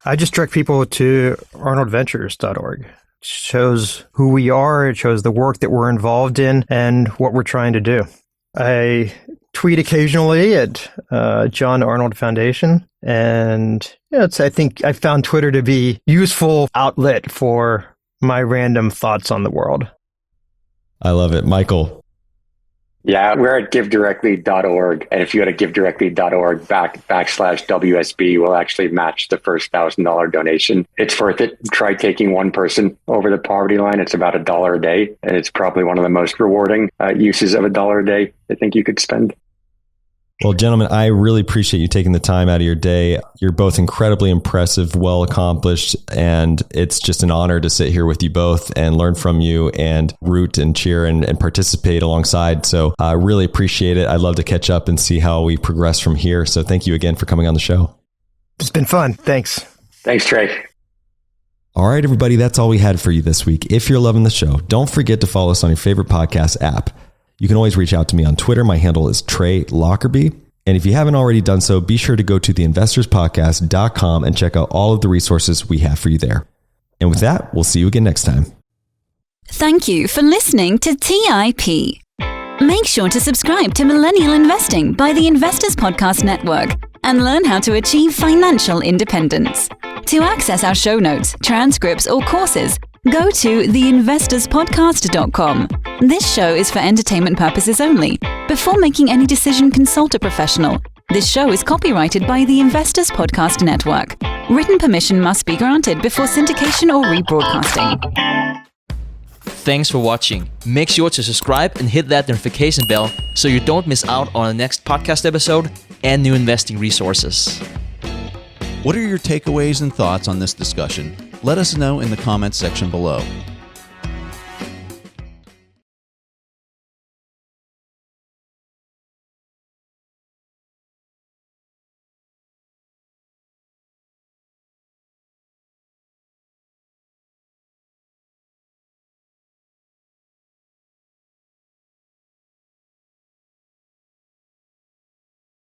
I just direct people to arnoldventures.org. It shows who we are. It shows the work that we're involved in and what we're trying to do. I tweet occasionally at John Arnold Foundation. And I think I found Twitter to be a useful outlet for my random thoughts on the world. I love it. Michael. Yeah, we're at GiveDirectly.org. And if you go to GiveDirectly.org /WSB, we'll actually match the first $1,000 donation. It's worth it. Try taking one person over the poverty line. It's about $1 a day. And it's probably one of the most rewarding uses of $1 a day I think you could spend. Well, gentlemen, I really appreciate you taking the time out of your day. You're both incredibly impressive, well accomplished, and it's just an honor to sit here with you both and learn from you and root and cheer and participate alongside. So I really appreciate it. I'd love to catch up and see how we progress from here. So thank you again for coming on the show. It's been fun. Thanks. Thanks, Trey. All right, everybody, that's all we had for you this week. If you're loving the show, don't forget to follow us on your favorite podcast app. You can always reach out to me on Twitter. My handle is Trey Lockerbie. And if you haven't already done so, be sure to go to theinvestorspodcast.com and check out all of the resources we have for you there. And with that, we'll see you again next time. Thank you for listening to TIP. Make sure to subscribe to Millennial Investing by the Investors Podcast Network and learn how to achieve financial independence. To access our show notes, transcripts, or courses, go to theinvestorspodcast.com. This show is for entertainment purposes only. Before making any decision, consult a professional. This show is copyrighted by the Investors Podcast Network. Written permission must be granted before syndication or rebroadcasting. Thanks for watching. Make sure to subscribe and hit that notification bell so you don't miss out on the next podcast episode and new investing resources. What are your takeaways and thoughts on this discussion? Let us know in the comments section below.